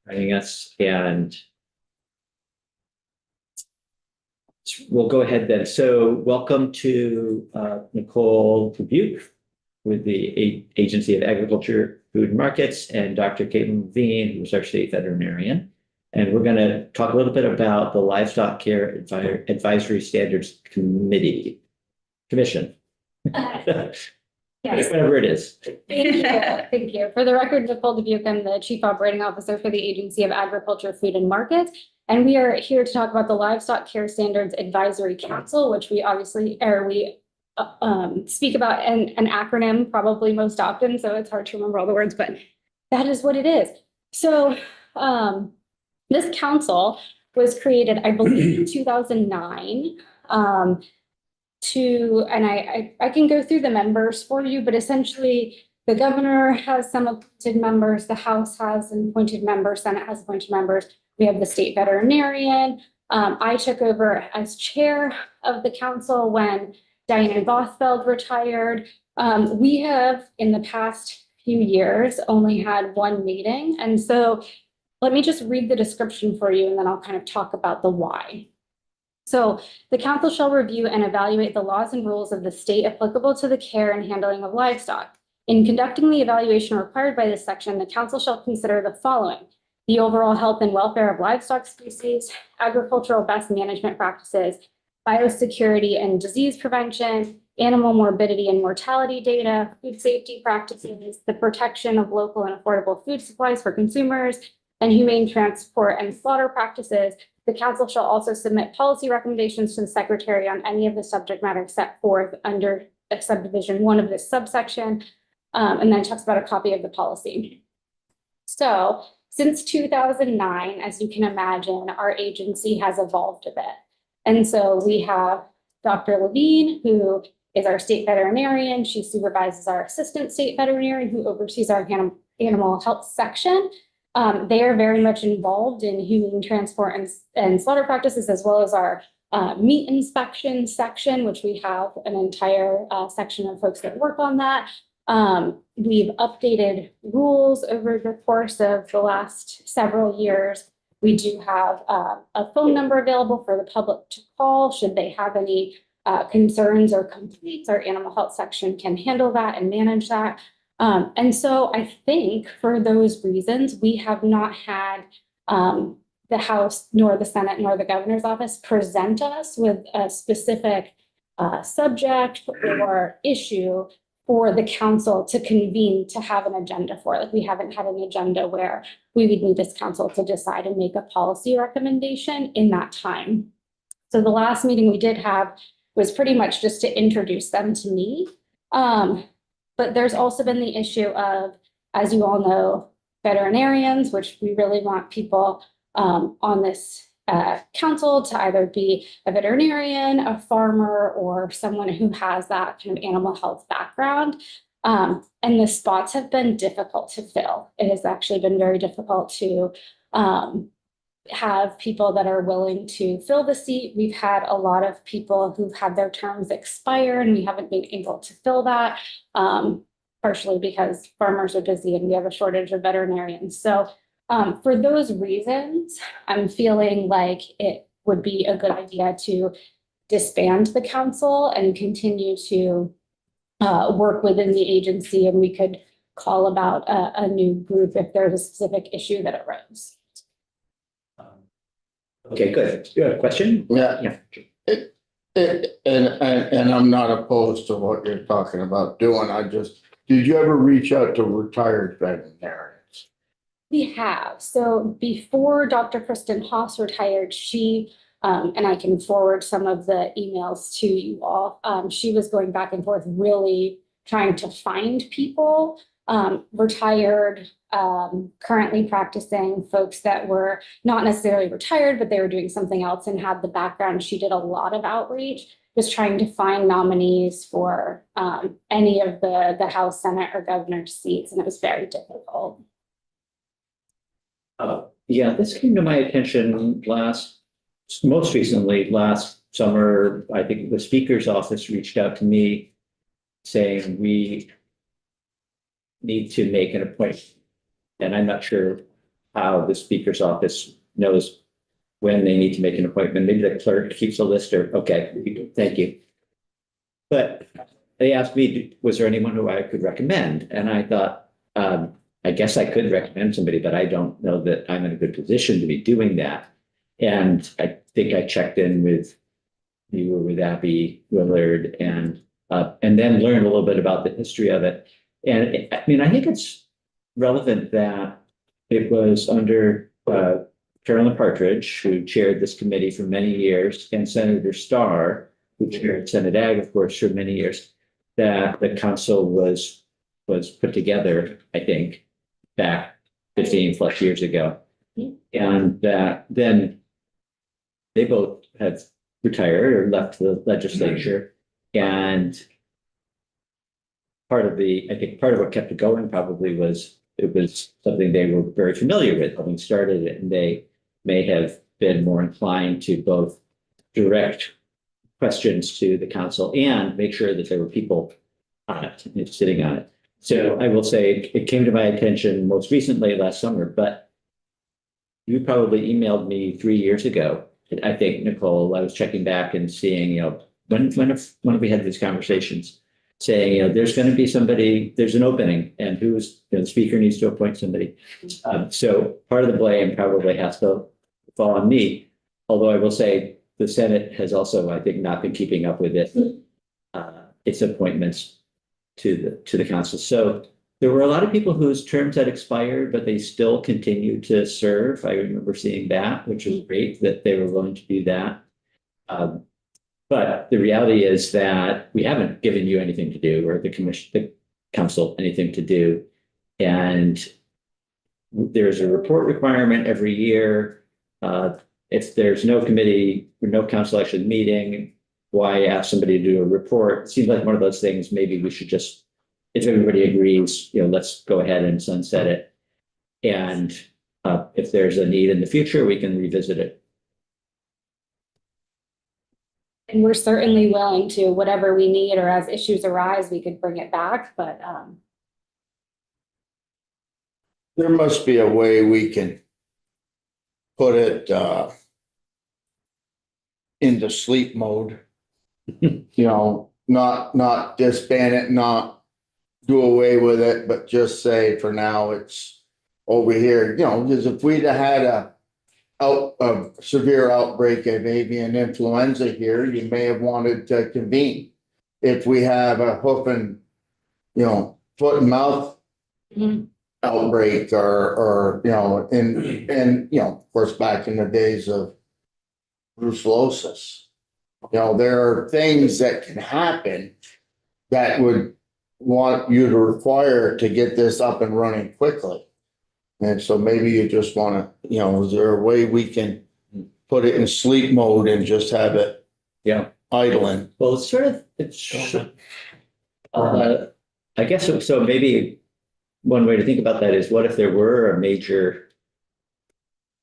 joining us, and we'll go ahead then. So welcome to Nicole Dubuque with the Agency of Agriculture, Food and Markets, and Dr. Caitlin Levine, who's our state veterinarian. And we're going to talk a little bit about the Livestock Care Advisory Standards Commission. Yes. Whatever it is. Thank you. Thank you. For the record, Nicole Dubuque, I'm the Chief Operating Officer for the Agency of Agriculture, Food and Markets. And we are here to talk about the Livestock Care Standards Advisory Council, which we obviously, speak about an acronym probably most often, so it's hard to remember all the words, but that is what it is. So this council was created, I believe, in 2009. And I can go through the members for you, but essentially the governor has some appointed members, the House has an appointed member, Senate has appointed members. We have the state veterinarian. I took over as chair of the council when Diane Bothfeld retired. We have in the past few years only had one meeting. And so let me just read the description for you and then I'll kind of talk about the why. So the council shall review and evaluate the laws and rules of the state applicable to the care and handling of livestock. In conducting the evaluation required by this section, the council shall consider the following: the overall health and welfare of livestock species, agricultural best management practices, biosecurity and disease prevention, animal morbidity and mortality data, food safety practices, the protection of local and affordable food supplies for consumers, and humane transport and slaughter practices. The council shall also submit policy recommendations to the secretary on any of the subject matter set forth under subdivision 1 of this subsection, and then talks about a copy of the policy. So since 2009, as you can imagine, our agency has evolved a bit. And so we have Dr. Levine, who is our state veterinarian. She supervises our assistant state veterinarian, who oversees our animal health section. They are very much involved in humane transport and slaughter practices, as well as our meat inspection section, which we have an entire section of folks that work on that. We've updated rules over the course of the last several years. We do have a phone number available for the public to call should they have any concerns or complaints. Our animal health section can handle that and manage that. And so I think for those reasons, we have not had the House, nor the Senate, nor the governor's office present us with a specific subject or issue for the council to convene to have an agenda for. Like, we haven't had an agenda where we would need this council to decide and make a policy recommendation in that time. So the last meeting we did have was pretty much just to introduce them to me. But there's also been the issue of, as you all know, veterinarians, which we really want people on this council to either be a veterinarian, a farmer, or someone who has that kind of animal health background. And the spots have been difficult to fill. It has actually been very difficult to have people that are willing to fill the seat. We've had a lot of people who've had their terms expire and we haven't been able to fill that, partially because farmers are busy and we have a shortage of veterinarians. So for those reasons, I'm feeling like it would be a good idea to disband the council and continue to work within the agency, and we could call about a new group if there's a specific issue that arose. Okay, good. You have a question? Yeah. And I'm not opposed to what you're talking about doing. Did you ever reach out to retired veterinarians? We have. So before Dr. Kristen Haas retired, she, and I can forward some of the emails to you all, she was going back and forth really trying to find people, retired, currently practicing folks that were not necessarily retired, but they were doing something else and had the background. She did a lot of outreach, just trying to find nominees for any of the House, Senate, or governor's seats, and it was very difficult. Yeah, this came to my attention most recently last summer. I think the Speaker's office reached out to me saying we need to make an appointment. And I'm not sure how the speaker's office knows when they need to make an appointment. Maybe the clerk keeps a list or, okay, thank you. But they asked me, was there anyone who I could recommend? And I thought, I guess I could recommend somebody, but I don't know that I'm in a good position to be doing that. And I think I checked in with you were with Abby Willard and then learned a little bit about the history of it. And I mean, I think it's relevant that it was under Carolyn Partridge, who chaired this committee for many years, and Senator Starr, who chaired Senate Ag, of course, for many years, that the council was put together, I think, back 15 plus years ago. And that then they both have retired or left the legislature. And I think part of what kept it going probably was it was something they were very familiar with having started it, and they may have been more inclined to both direct questions to the council and make sure that there were people on it, sitting on it. So I will say it came to my attention most recently last summer, but you probably emailed me 3 years ago. I think, Nicole, I was checking back and seeing, when have we had these conversations saying, there's going to be somebody, there's an opening, and the speaker needs to appoint somebody. So part of the blame probably has to fall on me, although I will say the Senate has also, I think, not been keeping up with its appointments to the council. So there were a lot of people whose terms had expired, but they still continued to serve. I remember seeing that, which was great that they were willing to do that. But the reality is that we haven't given you anything to do, or the council anything to do. And there's a report requirement every year. If there's no committee or no council actually meeting, why ask somebody to do a report? It seems like one of those things, maybe we should just, if everybody agrees, let's go ahead and sunset it. And if there's a need in the future, we can revisit it. And we're certainly willing to, whatever we need, or as issues arise, we could bring it back, but There must be a way we can put it into sleep mode. Not disband it, not do away with it, but just say for now it's over here, because if we'd have had a severe outbreak of avian influenza here, you may have wanted to convene. If we have a hoof and, foot and mouth outbreak or of course, back in the days of brucellosis, there are things that can happen that would want you to require to get this up and running quickly. And so maybe you just want to, is there a way we can put it in sleep mode and just have it idling? Well, I guess so. Maybe one way to think about that is, what if there were a major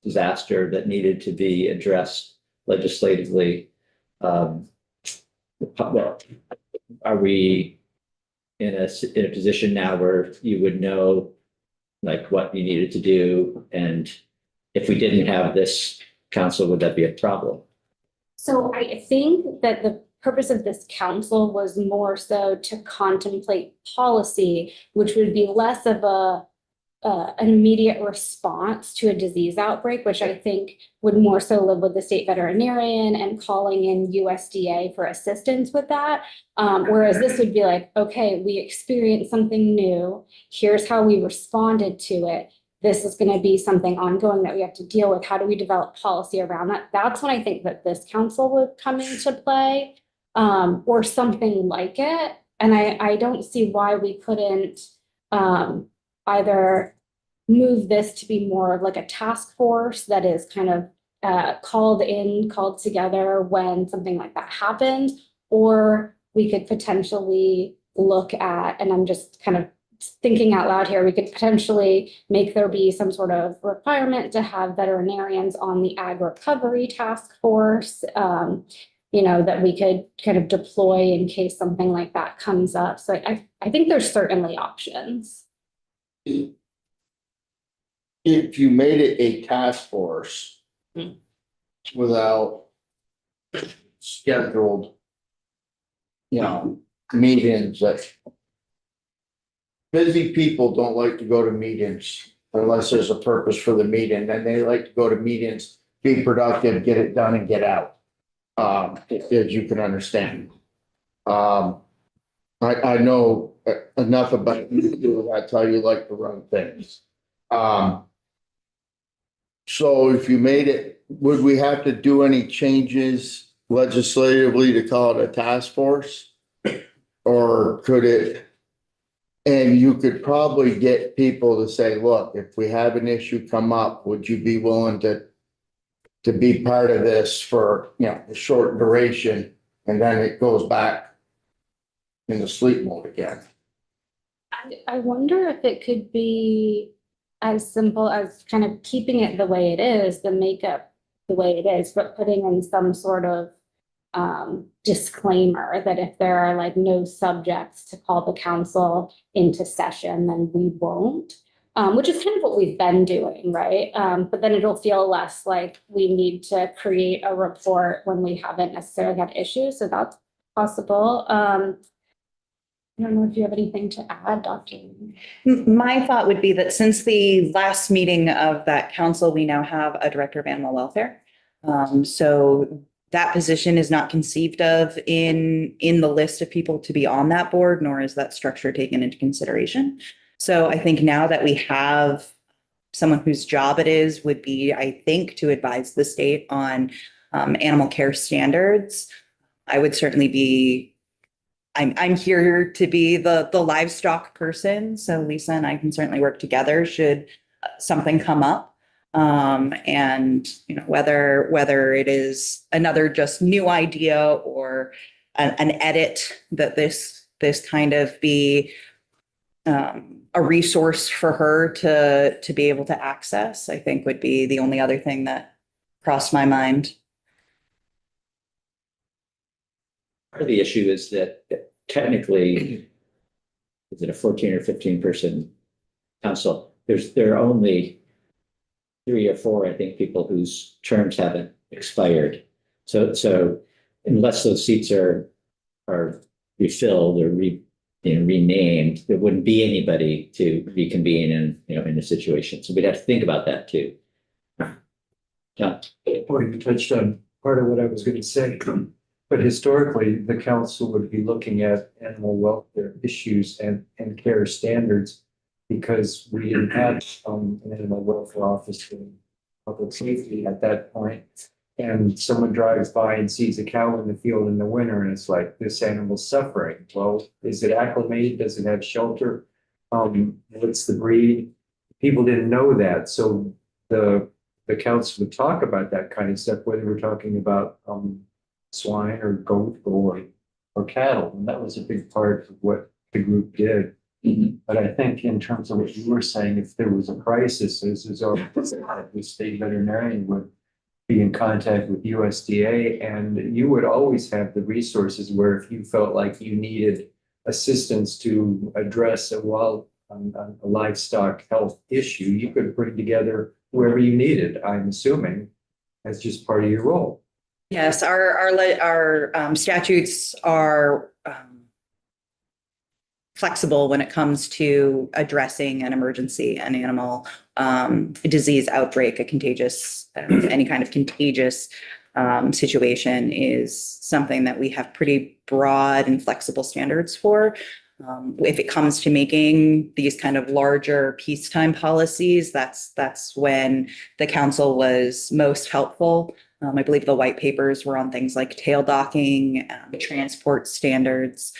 disaster that needed to be addressed legislatively? Well, are we in a position now where you would know like what you needed to do? And if we didn't have this council, would that be a problem? so I think that the purpose of this council was more so to contemplate policy, which would be less of an immediate response to a disease outbreak, which I think would more so live with the state veterinarian and calling in USDA for assistance with that. Whereas this would be like, okay, we experienced something new. Here's how we responded to it. This is going to be something ongoing that we have to deal with. How do we develop policy around that? That's when I think that this council would come into play, or something like it. And I don't see why we couldn't either move this to be more of like a task force that is kind of called together when something like that happened, or we could potentially look at, and I'm just kind of thinking out loud here, we could potentially make there be some sort of requirement to have veterinarians on the ag recovery task force, that we could kind of deploy in case something like that comes up. So I think there's certainly options. if you made it a task force without scheduled, meetings that busy people don't like to go to meetings unless there's a purpose for the meeting, and they like to go to meetings, be productive, get it done and get out. As you can understand. I know enough about you, that's how you like to run things. So if you made it, would we have to do any changes legislatively to call it a task force? Or could it? And you could probably get people to say, look, if we have an issue come up, would you be willing to be part of this for, a short duration, and then it goes back in the sleep mode again? I wonder if it could be as simple as kind of keeping it the way it is, the makeup the way it is, but putting in some sort of disclaimer that if there are like no subjects to call the council into session, then we won't. Which is kind of what we've been doing, right? But then it'll feel less like we need to create a report when we haven't necessarily had issues. So that's possible. I don't know if you have anything to add, Dr. My thought would be that since the last meeting of that council, we now have a director of animal welfare. So that position is not conceived of in the list of people to be on that board, nor is that structure taken into consideration. So I think now that we have someone whose job it is would be, I think, to advise the state on animal care standards, I would certainly be, I'm here to be the livestock person. So Lisa and I can certainly work together should something come up. And whether it is another just new idea or an edit, that this kind of be a resource for her to be able to access, I think would be the only other thing that crossed my mind. Part of the issue is that technically, is it a 14 or 15 person council? There are only 3 or 4, I think, people whose terms haven't expired. So unless those seats are refilled or renamed, there wouldn't be anybody to reconvene in a situation. So we'd have to think about that too. John? Well, you touched on part of what I was going to say, but historically, the council would be looking at animal welfare issues and care standards, because we didn't have an animal welfare officer in public safety at that point. And someone drives by and sees a cow in the field in the winter, and it's like, this animal's suffering. Well, is it acclimated? Does it have shelter? What's the breed? People didn't know that. So the council would talk about that kind of stuff, whether we're talking about swine or goat or cattle. And that was a big part of what the group did. Mm-hmm. But I think in terms of what you were saying, if there was a crisis, the state veterinarian would be in contact with USDA, and you would always have the resources where if you felt like you needed assistance to address a livestock health issue, you could bring together whoever you needed, I'm assuming, as just part of your role. Yes, our statutes are flexible when it comes to addressing an emergency, an animal disease outbreak, any kind of contagious situation is something that we have pretty broad and flexible standards for. If it comes to making these kind of larger peacetime policies, that's when the council was most helpful. I believe the white papers were on things like tail docking, transport standards.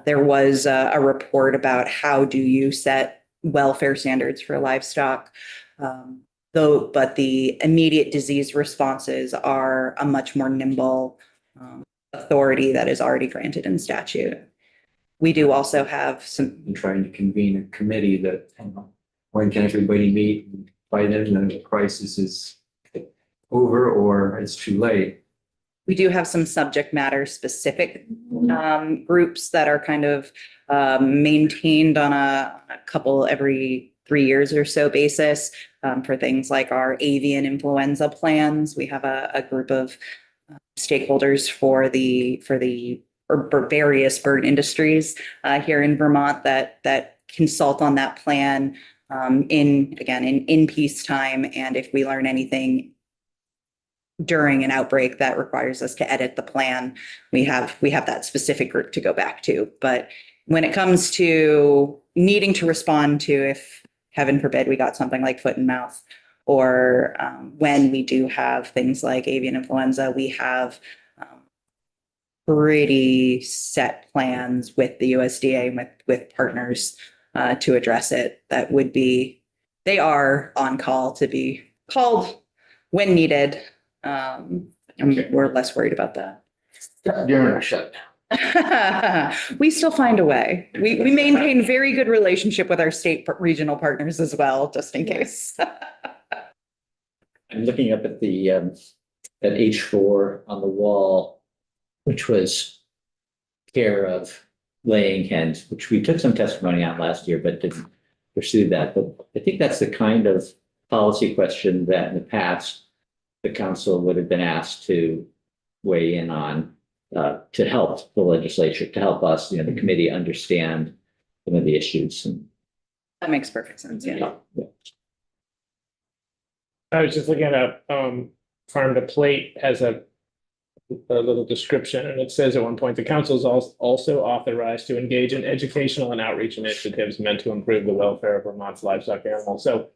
There was a report about how do you set welfare standards for livestock, but the immediate disease responses are a much more nimble authority that is already granted in statute. We do also have some. And trying to convene a committee that, when can everybody meet? By then the crisis is over or it's too late. We do have some subject matter specific groups that are kind of maintained on a couple every 3 years or so basis for things like our avian influenza plans. We have a group of stakeholders for various bird industries here in Vermont that consult on that plan in peacetime. And if we learn anything during an outbreak that requires us to edit the plan, we have that specific group to go back to. But when it comes to needing to respond to, if heaven forbid we got something like foot and mouth, or when we do have things like avian influenza, we have pretty set plans with the USDA and with partners to address it. They are on call to be called when needed. And we're less worried about that. During a shutdown. We still find a way. We maintain very good relationship with our state regional partners as well, just in case. I'm looking up at the at H4 on the wall, which was care of laying hens, which we took some testimony on last year, but didn't pursue that. But I think that's the kind of policy question that in the past the council would have been asked to weigh in on, to help the legislature, to help us, the committee understand some of the issues. And That makes perfect sense. Yeah. I was just looking at Farm to Plate has a little description, and it says at one point, the council is also authorized to engage in educational and outreach initiatives meant to improve the welfare of Vermont's livestock animals. So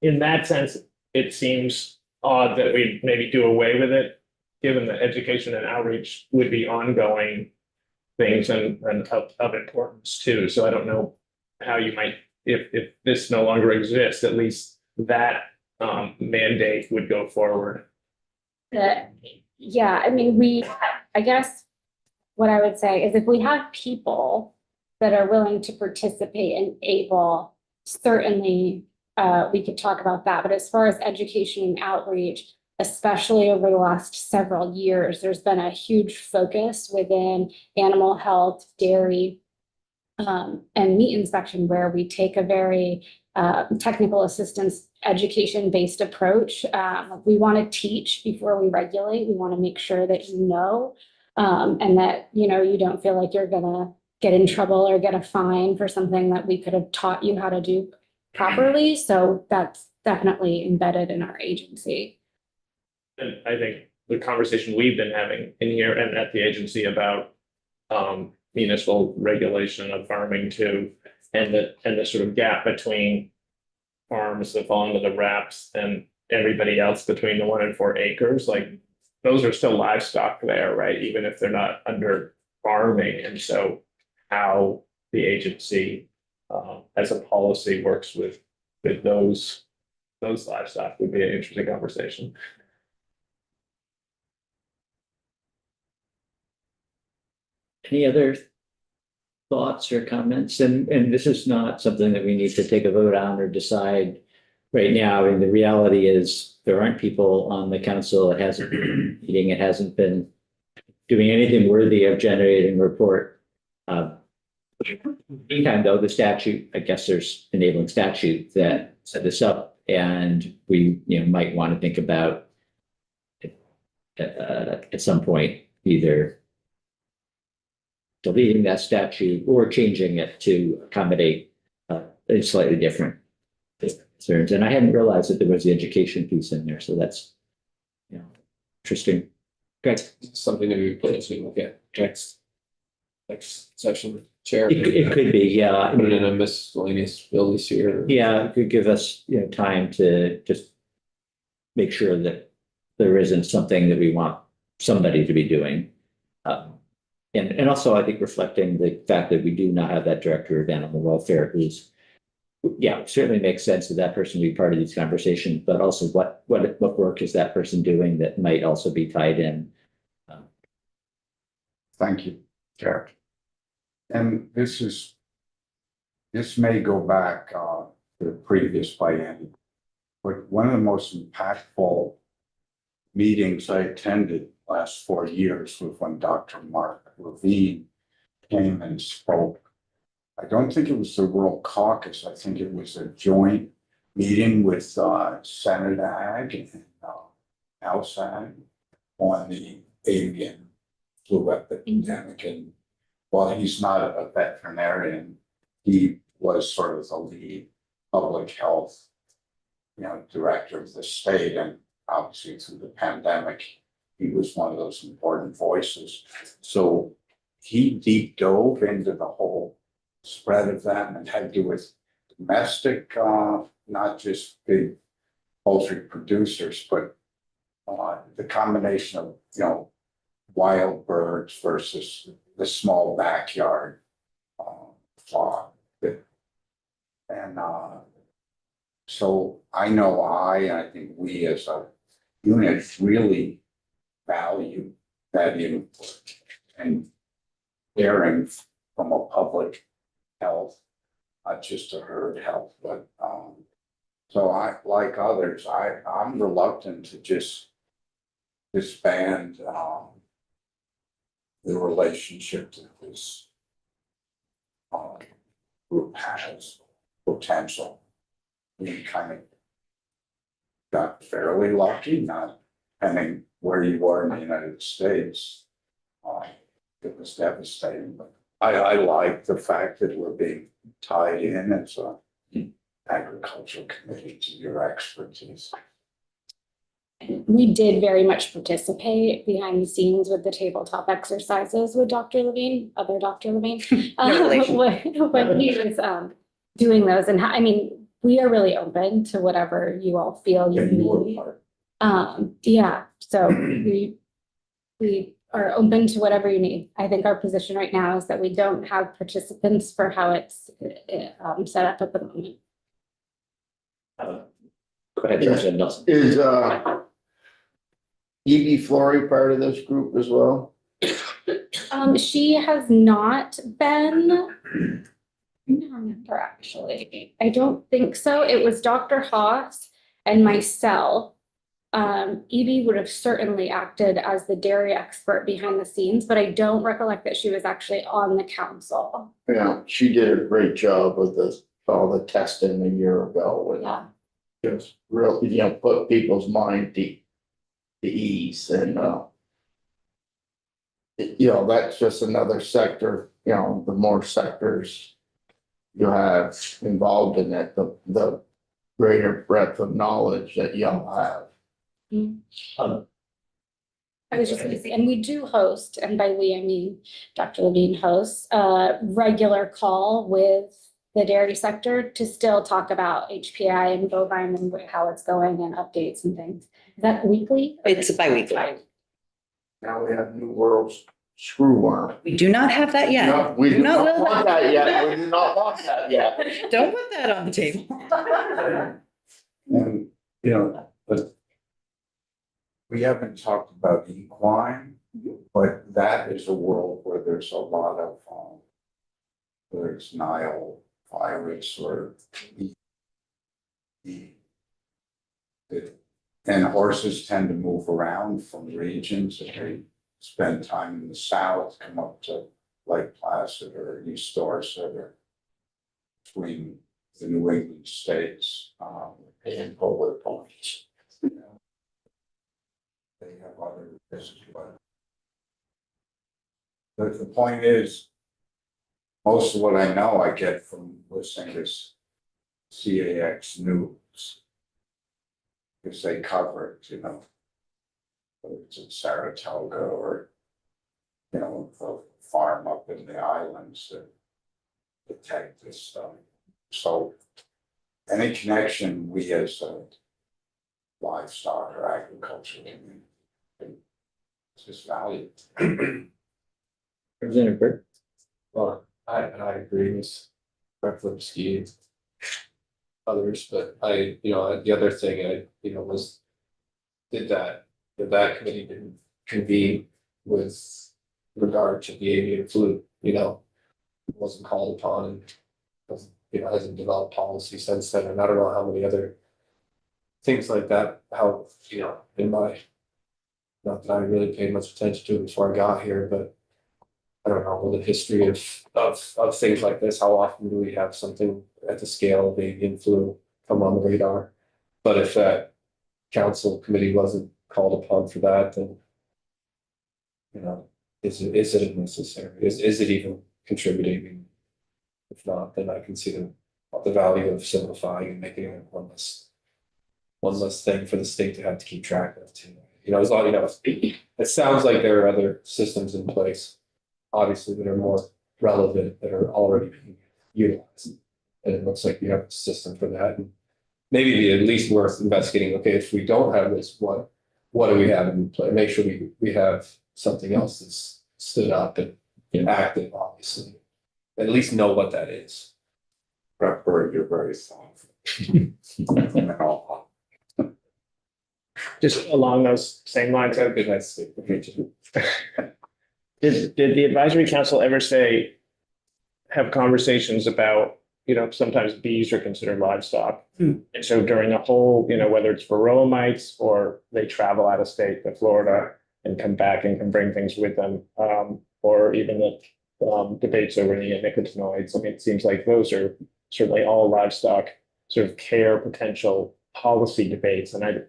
in that sense, it seems odd that we maybe do away with it, given that education and outreach would be ongoing things and of importance too. So I don't know how you might, if this no longer exists, at least that mandate would go forward. Yeah, I mean, I guess what I would say is if we have people that are willing to participate and able, certainly we could talk about that. But as far as education and outreach, especially over the last several years, there's been a huge focus within animal health, dairy, and meat inspection, where we take a very technical assistance education-based approach. We want to teach before we regulate. We want to make sure that and that you don't feel like you're gonna get in trouble or get a fine for something that we could have taught you how to do properly. So that's definitely embedded in our agency. And I think the conversation we've been having in here and at the agency about municipal regulation of farming too, and the sort of gap between farms that fall into the wraps and everybody else between the 1 and 4 acres, like those are still livestock there, right? Even if they're not under farming. And so how the agency as a policy works with those livestock would be an interesting conversation. any other thoughts or comments? And this is not something that we need to take a vote on or decide right now. I mean, the reality is there aren't people on the council. It hasn't been meeting. It hasn't been doing anything worthy of generating a report. Meantime, though, the statute, I guess there's enabling statute that set this up, and we might want to think about at some point either deleting that statute or changing it to accommodate a slightly different concerns. And I hadn't realized that there was the education piece in there, so that's interesting. Great. Something that we put as we look at next session, chair. It could be, yeah. Put it in a miscellaneous bill this year. Yeah, it could give us, time to just make sure that there isn't something that we want somebody to be doing. And also, I think reflecting the fact that we do not have that director of animal welfare who's, certainly makes sense that that person be part of these conversations, but also what work is that person doing that might also be tied in. Thank you, Chair. And this may go back to the previous biennium, but one of the most impactful meetings I attended last 4 years was when Dr. Mark Levine came and spoke I don't think it was the Rural Caucus. I think it was a joint meeting with Senate Ag and House Ag on the avian flu epidemic. And while he's not a veterinarian, he was sort of the lead public health, director of the state. And obviously through the pandemic, he was one of those important voices. So he deep dove into the whole spread of that, and it had to do with domestic, not just big poultry producers, but the combination of, wild birds versus the small backyard flock. And so and I think we as a unit really value that input and caring from a public health, not just a herd health, but so I, like others, I'm reluctant to just disband the relationship that this group has potential. We kind of got fairly lucky, not depending where you were in the United States. It was devastating, but I like the fact that we're being tied in as a agricultural committee to your expertise. We did very much participate behind the scenes with the tabletop exercises with Dr. Levine, other Dr. Levine. No relation. When he was doing those, and we are really open to whatever you all feel you And you were need. part. So we are open to whatever you need. I think our position right now is that we don't have participants for how it's set up at the moment. Go ahead, Dr. Nelson. Is Evie Flory part of this group as well? She has not been. I don't remember actually. I don't think so. It was Dr. Haas and myself. Evie would have certainly acted as the dairy expert behind the scenes, but I don't recollect that she was actually on the council. Yeah, she did a great job with all the testing a year ago and Yeah. just really, put people's mind to ease and that's just another sector, the more sectors you have involved in it, the greater breadth of knowledge that you'll have. I was just gonna say, and we do host, and by we, I mean Dr. Levine hosts a regular call with the dairy sector to still talk about HPI and bovine and how it's going and updates and things. Is that weekly? It's bi-weekly. Now we have New World's screwworm. We do not have that yet. No, we do not will want have- that yet. We do not want that yet. Don't put that on the table. And, but we haven't talked about equine, but that is a world where there's a lot of, whether it's Nile virus or and horses tend to move around from regions. If they spend time in the south, come up to Lake Placid or East Dorset or between the New England states, and polar ponies. They have other risks, but the point is, most of what I know I get from listening to CAX News. Because they cover it, whether it's in Saratoga or, a farm up in the islands that detect this stuff. So any connection we as a livestock or agriculture can just value. Representative Burke. Well, I agree with Flipsky and others, but the other thing was that committee didn't convene with regard to the avian flu, wasn't called upon and hasn't developed policy since then, and I don't know how many other things like that, how, in my, not that I really paid much attention to it before I got here, but I don't know, with a history of things like this, how often do we have something at the scale of avian flu come on the radar? But if that council committee wasn't called upon for that, then you know, is it necessary? Is it even contributing? If not, then I can see the value of simplifying and making it one less thing for the state to have to keep track of too. You know, as long, you know, it sounds like there are other systems in place, obviously, that are more relevant, that are already being utilized. And it looks like you have a system for that. And maybe it'd be at least worth investigating, okay, if we don't have this, what do we have in play? Make sure we have something else that's stood up and active, obviously. At least know what that is. Brett, you're very soft. Just along those same lines, That'd be nice. did the advisory council ever have conversations about, sometimes bees are considered livestock? And so during a whole, whether it's varroa mites or they travel out of state to Florida and come back and can bring things with them, or even the debates over neonicotinoids. I mean, it seems like those are certainly all livestock sort of care potential policy debates. And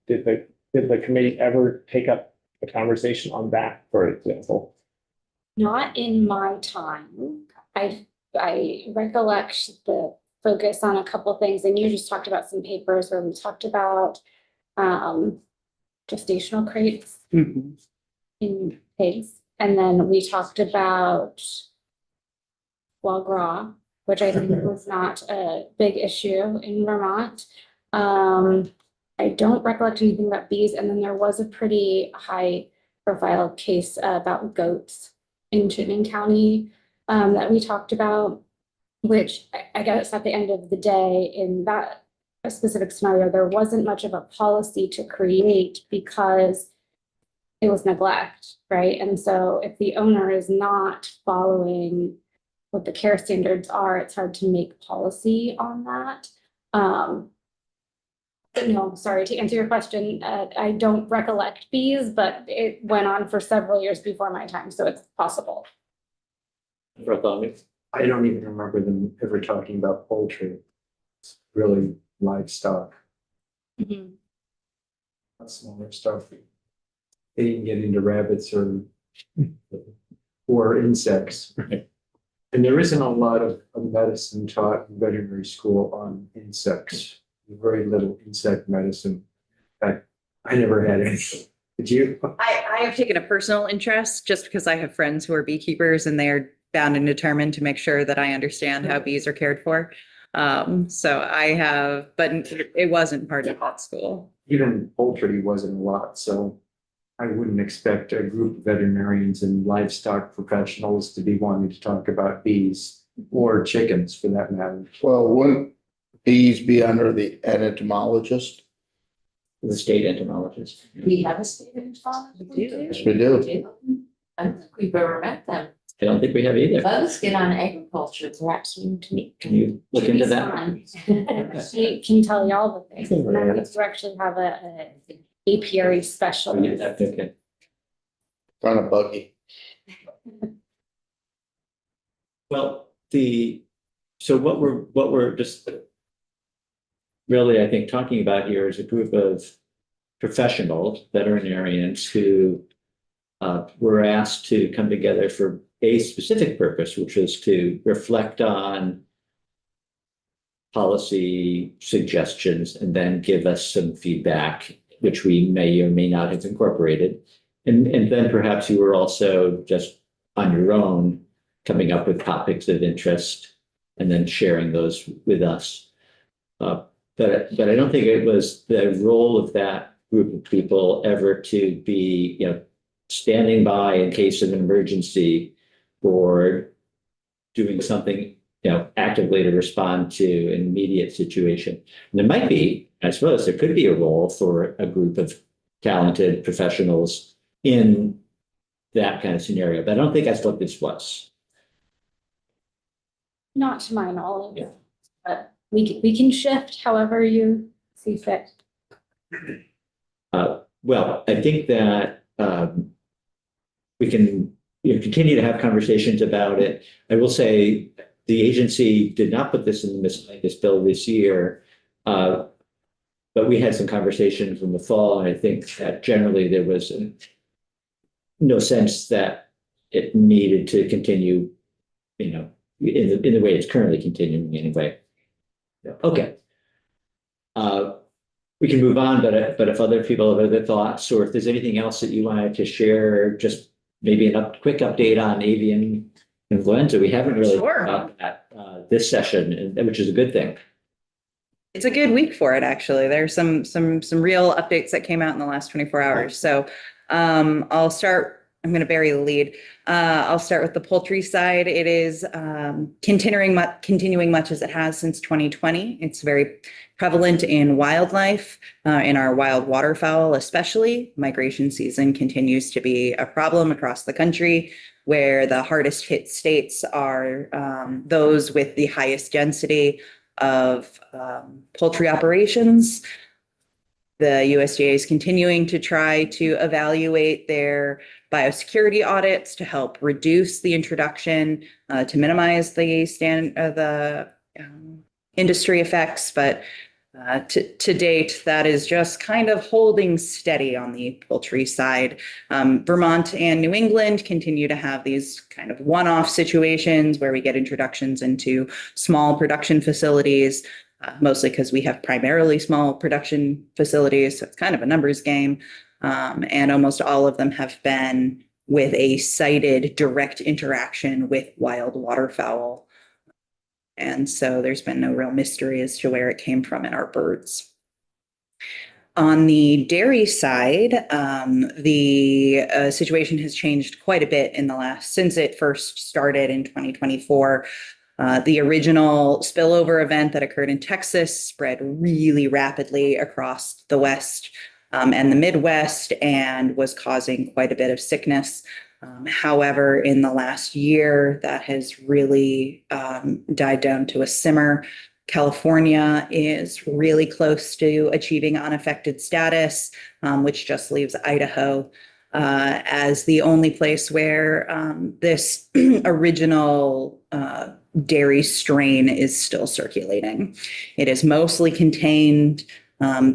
did the committee ever take up a conversation on that, for example? Not in my time. I recollect the focus on a couple things, and you just talked about some papers where we talked about gestational crates in pigs. And then we talked about foie gras, which I think was not a big issue in Vermont. I don't recollect anything about bees. And then there was a pretty high profile case about goats in Chittenden County that we talked about, which I guess at the end of the day, in that specific scenario, there wasn't much of a policy to create because it was neglect, right? And so if the owner is not following what the care standards are, it's hard to make policy on that. But no, sorry, to answer your question, I don't recollect bees, but it went on for several years before my time, so it's possible. I don't even remember them ever talking about poultry. It's really livestock, smaller stuff. They didn't get into rabbits or insects. And there isn't a lot of medicine taught in veterinary school on insects. Very little insect medicine. I never had any. Did you? I have taken a personal interest just because I have friends who are beekeepers and they are bound and determined to make sure that I understand how bees are cared for. So I have, but it wasn't part of that school. Even poultry wasn't a lot, so I wouldn't expect a group of veterinarians and livestock professionals to be wanting to talk about bees or chickens for that matter. Well, wouldn't bees be under the entomologist? The state entomologist. We have a state entomologist. We do. Yes, we do. I don't think we've ever met them. I don't think we have either. Bugs get on agriculture, perhaps we need to meet. Can you look into that? She can tell you all the things. And then we do actually have a apiary specialist. Okay. Kind of buggy. Well, so what we're just really, I think, talking about here is a group of professionals, veterinarians who were asked to come together for a specific purpose, which is to reflect on policy suggestions and then give us some feedback, which we may or may not have incorporated. And then perhaps you were also just on your own coming up with topics of interest and then sharing those with us. But I don't think it was the role of that group of people ever to be, standing by in case of an emergency or doing something, actively to respond to an immediate situation. And there might be, I suppose, there could be a role for a group of talented professionals in that kind of scenario, but I don't think that's what this was. Not to my knowledge, Yeah. but we can shift however you see fit. Well, I think that we can continue to have conversations about it. I will say the agency did not put this in the miscellaneous bill this year. But we had some conversations in the fall, and I think that generally there was no sense that it needed to continue, in the way it's currently continuing anyway. Okay. We can move on, but if other people have other thoughts, or if there's anything else that you wanted to share, just maybe quick update on avian influenza. We haven't really Sure. talked about that this session, which is a good thing. It's a good week for it, actually. There's some real updates that came out in the last 24 hours. So I'll start. I'm going to bury the lead. I'll start with the poultry side. It is continuing much as it has since 2020. It's very prevalent in wildlife, in our wild waterfowl, especially. Migration season continues to be a problem across the country, where the hardest hit states are those with the highest density of poultry operations. The USDA is continuing to try to evaluate their biosecurity audits to help reduce the introduction, to minimize the industry effects. But to date, that is just kind of holding steady on the poultry side. Vermont and New England continue to have these kind of one-off situations where we get introductions into small production facilities, mostly because we have primarily small production facilities. So it's kind of a numbers game. And almost all of them have been with a cited direct interaction with wild waterfowl. And so there's been no real mystery as to where it came from in our birds. On the dairy side, the situation has changed quite a bit since it first started in 2024. The original spillover event that occurred in Texas spread really rapidly across the West and the Midwest, and was causing quite a bit of sickness. However, in the last year, that has really died down to a simmer. California is really close to achieving unaffected status, which just leaves Idaho as the only place where this original dairy strain is still circulating. It is mostly contained.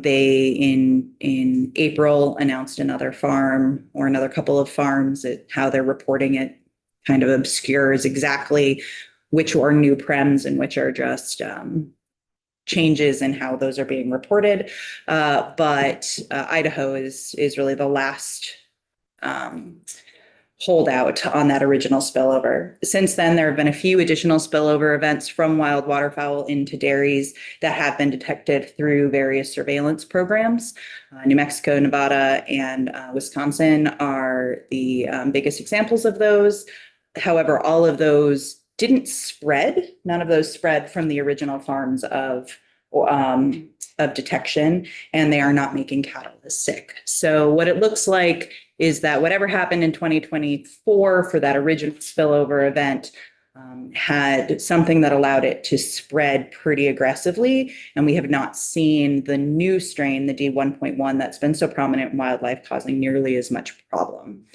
They in April announced another farm, or another couple of farms. How they're reporting it kind of obscures exactly which are new prems and which are just changes in how those are being reported. But Idaho is really the last holdout on that original spillover. Since then, there have been a few additional spillover events from wild waterfowl into dairies that have been detected through various surveillance programs. New Mexico, Nevada, and Wisconsin are the biggest examples of those. However, all of those didn't spread. None of those spread from the original farms of detection, and they are not making cattle as sick. So what it looks like is that whatever happened in 2024 for that original spillover event had something that allowed it to spread pretty aggressively. And we have not seen the new strain, the D1.1, that's been so prominent in wildlife, causing nearly as much problem.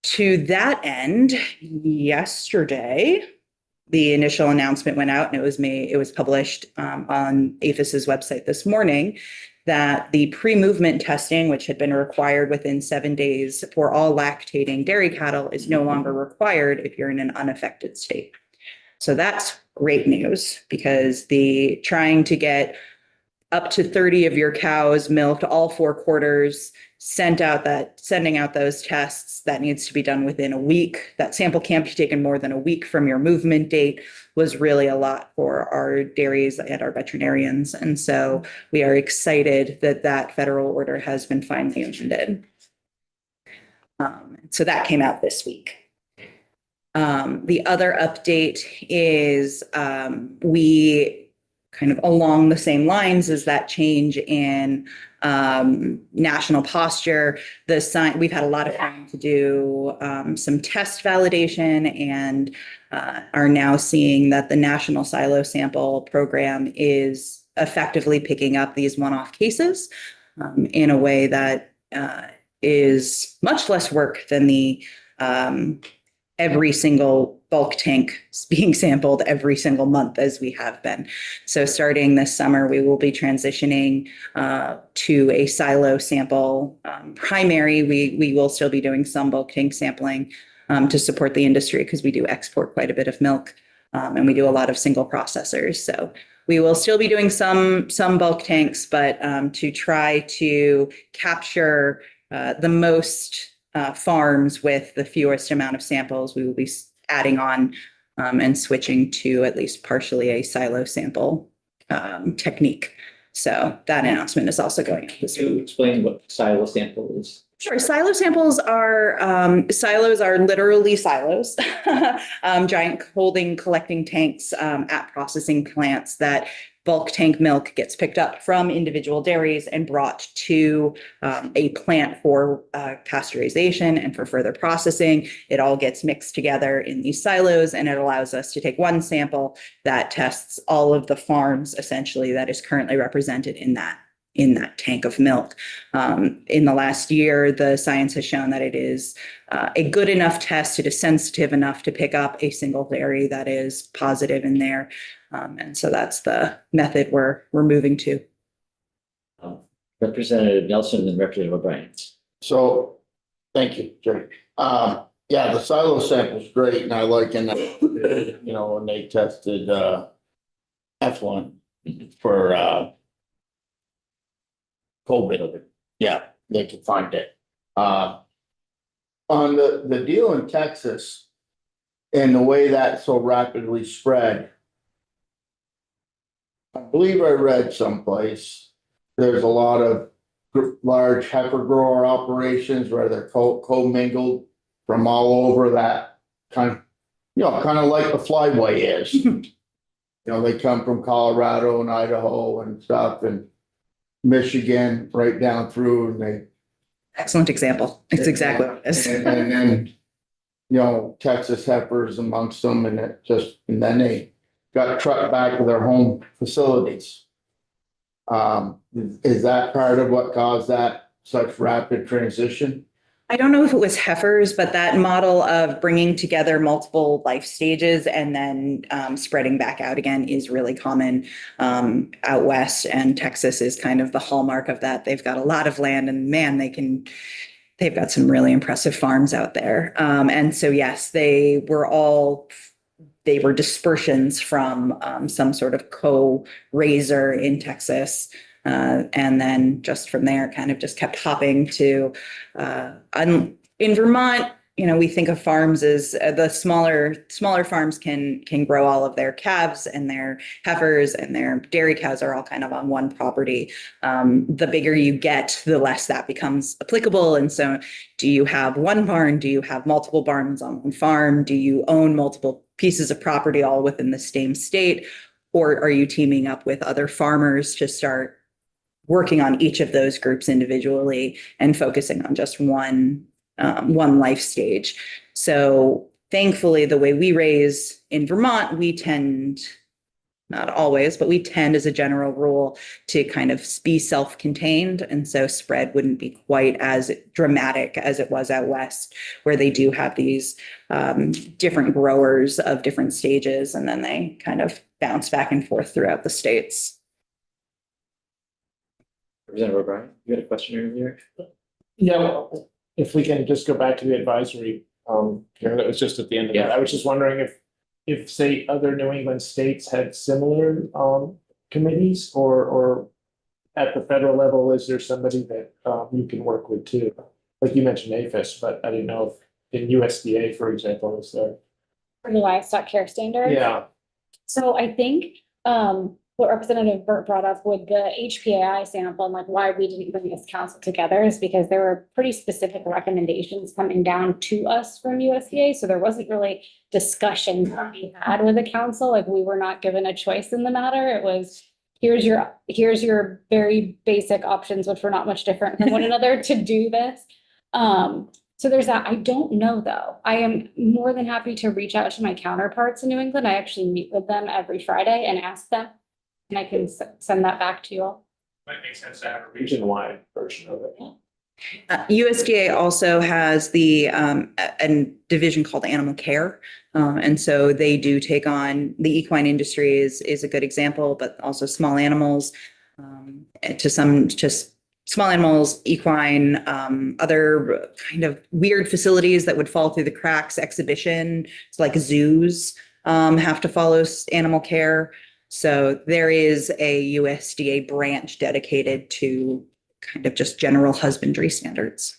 To that end, yesterday, the initial announcement went out, and it was published on APHIS's website this morning, that the pre-movement testing, which had been required within 7 days for all lactating dairy cattle, is no longer required if you're in an unaffected state. So that's great news, because trying to get up to 30 of your cows milked all 4 quarters, sending out those tests, that needs to be done within a week. That sample can't be taken more than a week from your movement date, was really a lot for our dairies and our veterinarians. And so we are excited that federal order has been finally amended. So that came out this week. The other update is we kind of along the same lines as that change in national posture. We've had a lot of time to do some test validation, and are now seeing that the National Silo Sample Program is effectively picking up these one-off cases in a way that is much less work than the every single bulk tank being sampled every single month as we have been. So starting this summer, we will be transitioning to a silo sample primary. We will still be doing some bulk tank sampling to support the industry because we do export quite a bit of milk and we do a lot of single processors. So we will still be doing some bulk tanks, but to try to capture the most farms with the fewest amount of samples, we will be adding on and switching to at least partially a silo sample technique. So that announcement is also going. Could you explain what silo sample is? Sure. Silo samples are silos are literally silos, giant holding collecting tanks at processing plants that bulk tank milk gets picked up from individual dairies and brought to a plant for pasteurization and for further processing. It all gets mixed together in these silos, and it allows us to take one sample that tests all of the farms essentially that is currently represented in that tank of milk. In the last year, the science has shown that it is a good enough test. It is sensitive enough to pick up a single dairy that is positive in there. And so that's the method we're moving to. Representative Nelson and Representative O'Brien. So, thank you, Jerry. Yeah, the silo sample's great, and I like in that, you know, when they tested F1 for COVID. Yeah, they could find it. On the deal in Texas and the way that so rapidly spread, I believe I read someplace, there's a lot of large heifer grower operations where they're co-mingled from all over that kind of, kind of like the flyway is. They come from Colorado and Idaho and stuff and Michigan right down through, and they. Excellent example. It's exactly what it is. And then, Texas heifers amongst them, and and then they got trucked back to their home facilities. Is that part of what caused that such rapid transition? I don't know if it was heifers, but that model of bringing together multiple life stages and then spreading back out again is really common out west, and Texas is kind of the hallmark of that. They've got a lot of land, and man, they've got some really impressive farms out there. And so, yes, they were dispersions from some sort of co-raiser in Texas. And then just from there, kind of just kept hopping to, in Vermont, we think of farms as the smaller farms can grow all of their calves and their heifers, and their dairy cows are all kind of on one property. The bigger you get, the less that becomes applicable. And so do you have one barn? Do you have multiple barns on one farm? Do you own multiple pieces of property all within the same state? Or are you teaming up with other farmers to start working on each of those groups individually and focusing on just one life stage? So thankfully, the way we raise in Vermont, we tend, not always, but we tend as a general rule to kind of be self-contained. And so spread wouldn't be quite as dramatic as it was out west, where they do have these different growers of different stages, and then they kind of bounce back and forth throughout the states. Representative O'Brien, you had a question earlier? Yeah, well, if we can just go back to the advisory, hearing that was just at the end of that. I was just wondering if say other New England states had similar committees, or at the federal level, is there somebody that you can work with too? Like you mentioned APHIS, but I didn't know if in USDA, for example, is there? For the livestock care standards. Yeah. So I think what Representative Burt brought up with the HPAI sample and like why we didn't bring this council together is because there were pretty specific recommendations coming down to us from USDA. So there wasn't really discussion to be had with the council. Like we were not given a choice in the matter. It was, here's your very basic options, which were not much different from one another to do this. So there's that. I don't know though. I am more than happy to reach out to my counterparts in New England. I actually meet with them every Friday and ask them. And I can send that back to you all. Might make sense to have a region-wide version of it. USDA also has a division called animal care. And so they do take on, the equine industry is a good example, but also small animals, and to some, just small animals, equine, other kind of weird facilities that would fall through the cracks, exhibition, it's like zoos, have to follow animal care. So there is a USDA branch dedicated to kind of just general husbandry standards.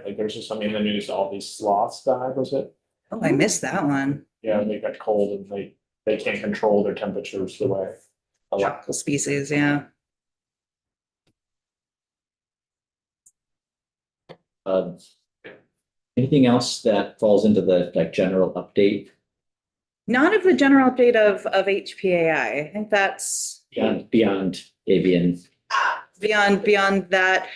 Like there's just something in the news, all these sloths died, was it? Oh, I missed that one. Yeah, they got cold and they can't control their temperatures the way. A lot. Tropical species, yeah. Anything else that falls into the like general update Not of the general update of HPAI. I think that's beyond avian? beyond that.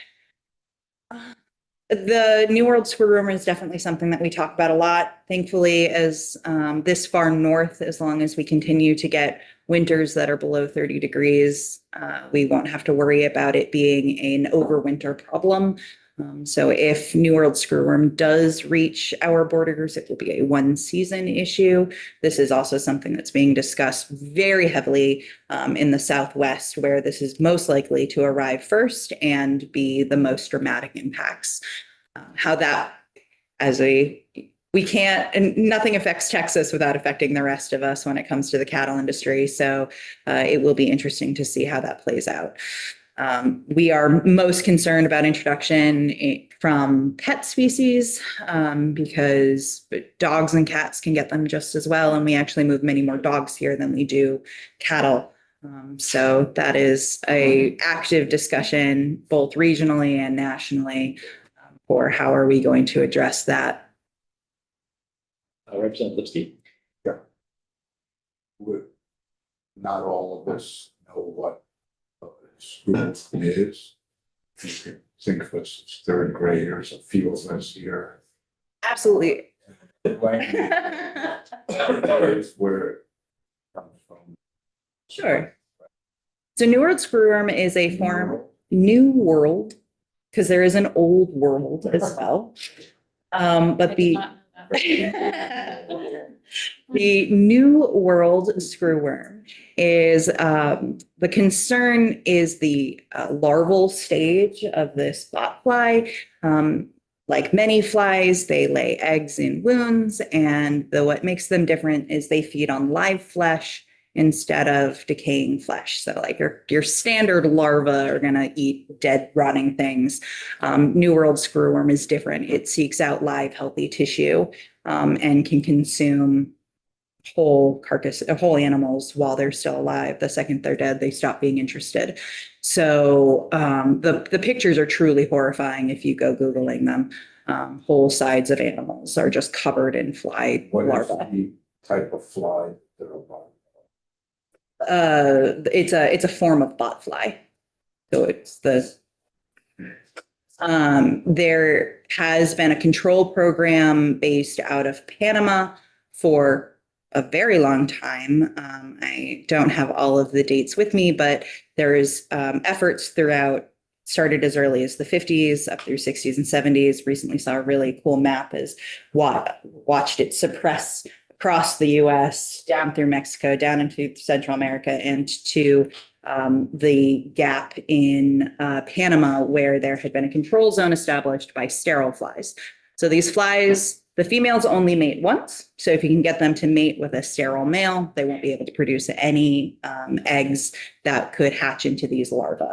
The New World screwworm is definitely something that we talk about a lot. Thankfully, as this far north, as long as we continue to get winters that are below 30 degrees, we won't have to worry about it being an overwinter problem. So if New World screwworm does reach our borders, it will be a one season issue. This is also something that's being discussed very heavily in the Southwest, where this is most likely to arrive first and be the most dramatic impacts. How that we can't, and nothing affects Texas without affecting the rest of us when it comes to the cattle industry. So it will be interesting to see how that plays out. We are most concerned about introduction from pet species because dogs and cats can get them just as well. And we actually move many more dogs here than we do cattle. So that is a active discussion, both regionally and nationally, for how are we going to address that. Representative Steve. Not all of us know what school is. Think of us as third graders, a few of us here. Absolutely. Is where it comes from. Sure. So New World screwworm is a form, New World, because there is an old world as well. But the New World screwworm is the concern is the larval stage of this botfly. Like many flies, they lay eggs in wounds, and what makes them different is they feed on live flesh instead of decaying flesh. So like your standard larvae are gonna eat dead, rotting things. New World screwworm is different. It seeks out live, healthy tissue and can consume whole animals while they're still alive. The second they're dead, they stop being interested. So the pictures are truly horrifying if you go Googling them. Whole sides of animals are just covered in fly What is larvae. the type of fly that are about? It's a form of botfly. So it's there has been a control program based out of Panama for a very long time. I don't have all of the dates with me, but there is efforts throughout, started as early as the 50s up through 60s and 70s. Recently saw a really cool map as watched it suppress across the US, down through Mexico, down into Central America, and to the gap in Panama, where there had been a control zone established by sterile flies. So these flies, the females only mate once. So if you can get them to mate with a sterile male, they won't be able to produce any eggs that could hatch into these larvae.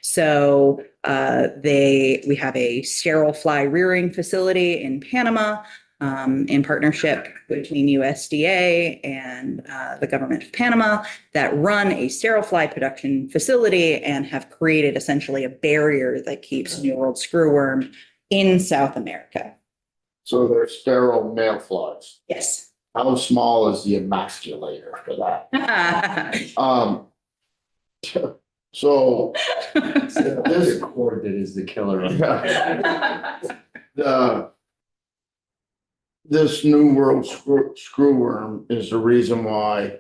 So we have a sterile fly rearing facility in Panama in partnership between USDA and the government of Panama that run a sterile fly production facility and have created essentially a barrier that keeps New World screwworm in South America. So they're sterile male flies. Yes. How small is the emasculator for that? So This cord that is the killer. This New World screwworm is the reason why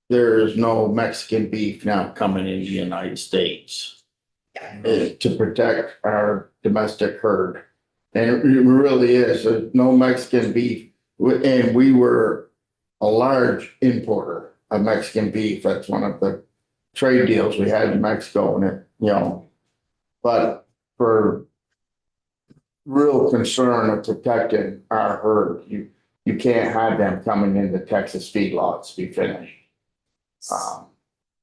there is no Mexican beef now coming into the United States. is to protect our domestic herd. And it really is, there's no Mexican beef, and we were a large importer of Mexican beef. That's one of the trade deals we had in Mexico, and it, you know. But for real concern of protecting our herd, you can't have them coming into Texas feedlots to be finished. So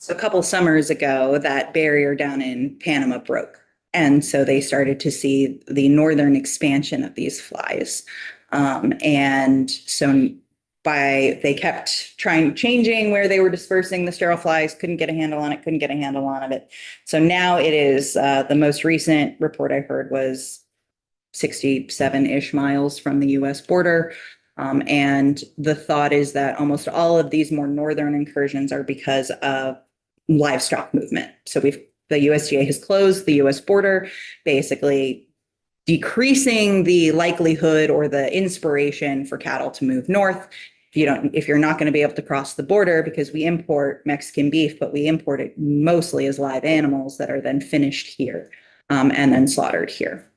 a couple summers ago, that barrier down in Panama broke. And so they started to see the northern expansion of these flies. And so they kept changing where they were dispersing the sterile flies, couldn't get a handle on it. So now it is, the most recent report I heard was 67-ish miles from the US border. And the thought is that almost all of these more northern incursions are because of livestock movement. So the USDA has closed the US border, basically decreasing the likelihood or the inspiration for cattle to move north. If you're not going to be able to cross the border, because we import Mexican beef, but we import it mostly as live animals that are then finished here, and then slaughtered here.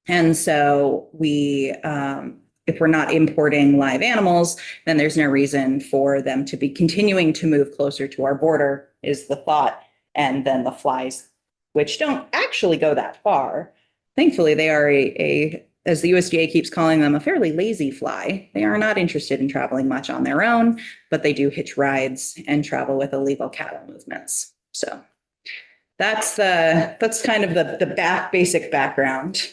And so if we're not importing live animals, then there's no reason for them to be continuing to move closer to our border, is the thought. And then the flies, which don't actually go that far. Thankfully, they are as the USDA keeps calling them, a fairly lazy fly. They are not interested in traveling much on their own, but they do hitch rides and travel with illegal cattle movements. So that's kind of the basic background.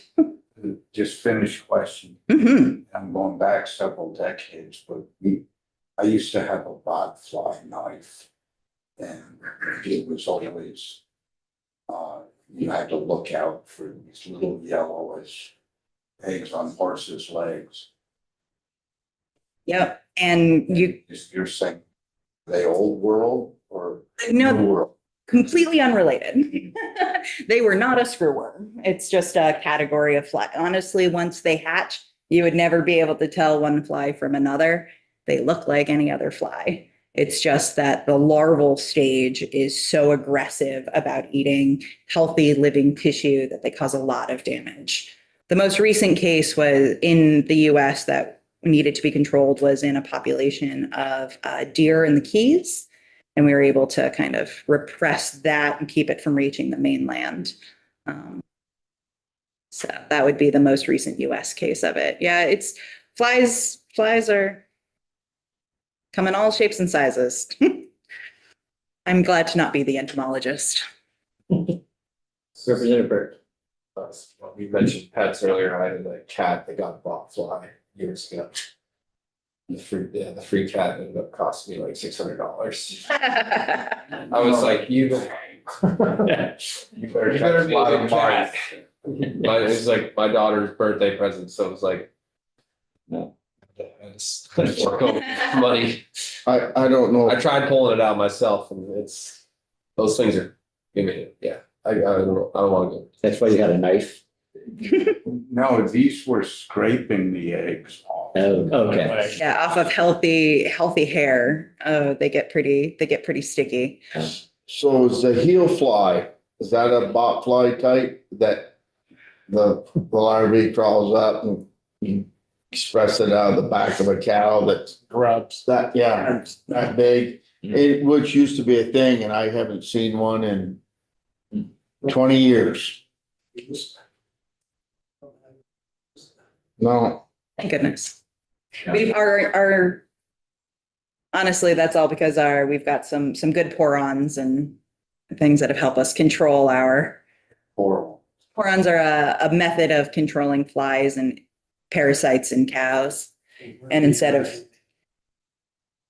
Just finished question. Mhm. I'm going back several decades, but I used to have a botfly knife. And it was always, you had to look out for these little yellowish eggs on horses' legs. Yep. And You're saying the old world or No. new world? completely unrelated. They were not a screwworm. It's just a category of fly. Honestly, once they hatch, you would never be able to tell one fly from another. They look like any other fly. It's just that the larval stage is so aggressive about eating healthy living tissue that they cause a lot of damage. The most recent case was in the US that needed to be controlled, was in a population of deer in the Keys. And we were able to kind of repress that and keep it from reaching the mainland. So that would be the most recent US case of it. Yeah, it's flies are come in all shapes and sizes. I'm glad to not be the entomologist. Representative Burt. Well, we mentioned pets earlier. I had a cat that got bought fly years ago. The free cat ended up costing me like $600. I was like, you better be a good cat. But it's like my daughter's birthday present, so it was like, no. It's money. I don't know. I tried pulling it out myself, and those things are I don't want to go. That's why you got a knife. No, these were scraping the eggs off. Oh, okay. Yeah, off of healthy hair. Oh, they get pretty sticky. So is the heel fly, is that a bot fly type that the larvae crawls up and you express it out of the back of a cow that's Grubs. that big? It, which used to be a thing, and I haven't seen one in 20 years. No. Thank goodness. Honestly, that's all because we've got some good porons and things that have helped us control our. Horrible. Porons are a method of controlling flies and parasites in cows. And instead of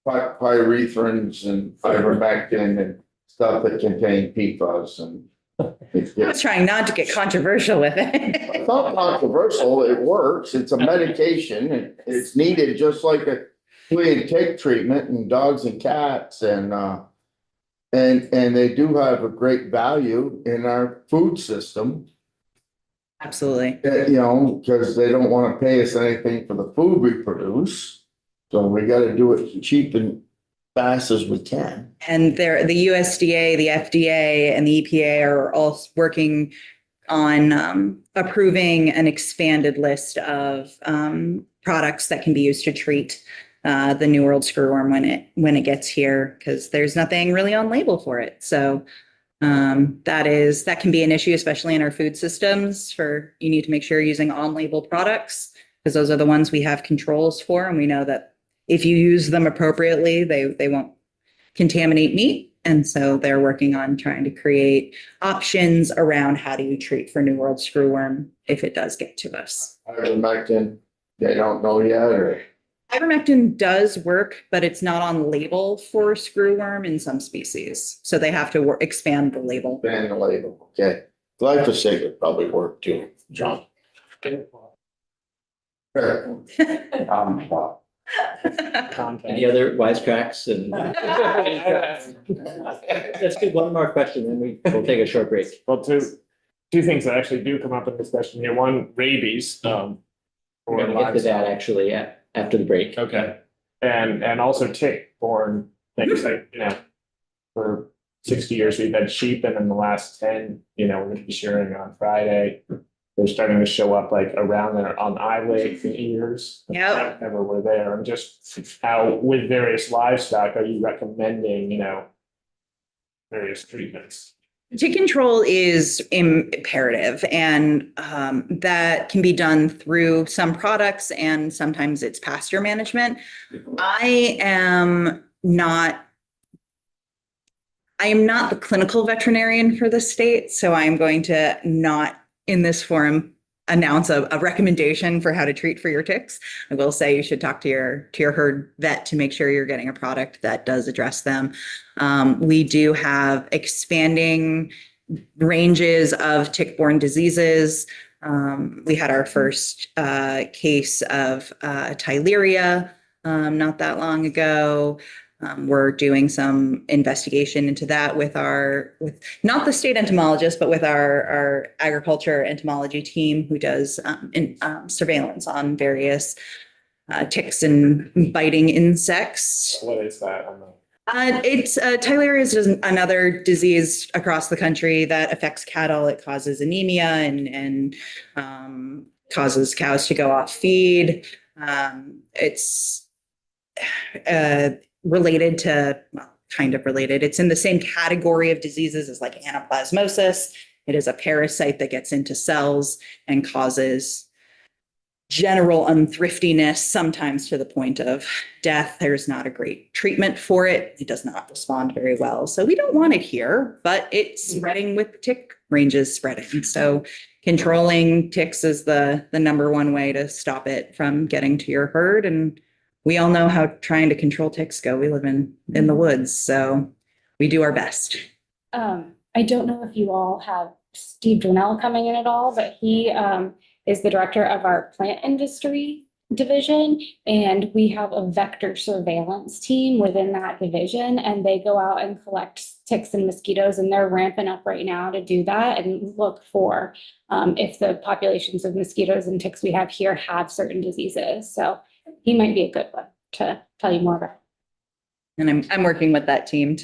Pyrethrins and ivermectin and stuff that contain PFAS and. I was trying not to get controversial with it. It's not controversial, it works, it's a medication, it's needed just like a flea and tick treatment in dogs and cats and they do have a great value in our food system. Absolutely. You know, because they don't want to pay us anything for the food we produce. So we gotta do it cheap and fast as we can. And the USDA, the FDA, and the EPA are all working on approving an expanded list of products that can be used to treat the New World screwworm when it gets here, because there's nothing really on label for it. So that can be an issue, especially in our food systems. You need to make sure you're using on-label products, because those are the ones we have controls for, and we know that if you use them appropriately, they won't contaminate meat. And so they're working on trying to create options around how do you treat for New World screwworm if it does get to us. Ivermectin, they don't know yet, or Ivermectin does work, but it's not on label for screwworm in some species. So they have to expand the label. ban the label, okay. Glyphosate would probably work too, John. Well, Any other wisecracks and? Let's do one more question, then we'll take a short break. Well, two things that actually do come up in this question here. One, rabies. We're gonna get to that actually after the break. Okay. And also tick-borne things like, for 60 years, we've had sheep, and in the last 10, we're gonna be shearing on Friday. They're starting to show up like around there on eyelids and ears. Yep. Never were there. And just how with various livestock, are you recommending, various treatments? Tick control is imperative, and that can be done through some products, and sometimes it's pasture management. I am not the clinical veterinarian for the state, so I'm going to not in this forum announce a recommendation for how to treat for your ticks. I will say you should talk to your herd vet to make sure you're getting a product that does address them. We do have expanding ranges of tick-borne diseases. We had our first case of Theileria not that long ago. We're doing some investigation into that with not the state entomologist, but with our agriculture entomology team, who does surveillance on various ticks and biting insects. What is that? It's Theileria is another disease across the country that affects cattle. It causes anemia and causes cows to go off feed. It's related to, well, kind of related. It's in the same category of diseases as like anaplasmosis. It is a parasite that gets into cells and causes general unthriftiness, sometimes to the point of death. There's not a great treatment for it. It does not respond very well. So we don't want it here, but it's spreading with tick ranges spreading. So controlling ticks is the number one way to stop it from getting to your herd. And we all know how trying to control ticks go. We live in the woods, so we do our best. I don't know if you all have Steve Durnell coming in at all, but he is the director of our plant industry division, and we have a vector surveillance team within that division, and they go out and collect ticks and mosquitoes, and they're ramping up right now to do that and look for if the populations of mosquitoes and ticks we have here have certain diseases. So he might be a good one to tell you more about. And I'm working with that team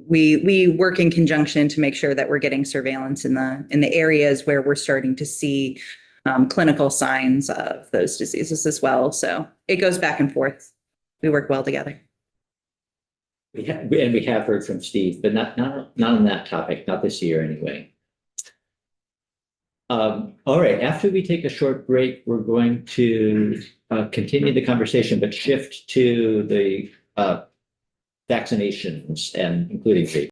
we work in conjunction to make sure that we're getting surveillance in the areas where we're starting to see clinical signs of those diseases as well. So it goes back and forth. We work well together. We have heard from Steve, but not on that topic, not this year anyway. All right, after we take a short break, we're going to continue the conversation, but shift to the vaccinations and including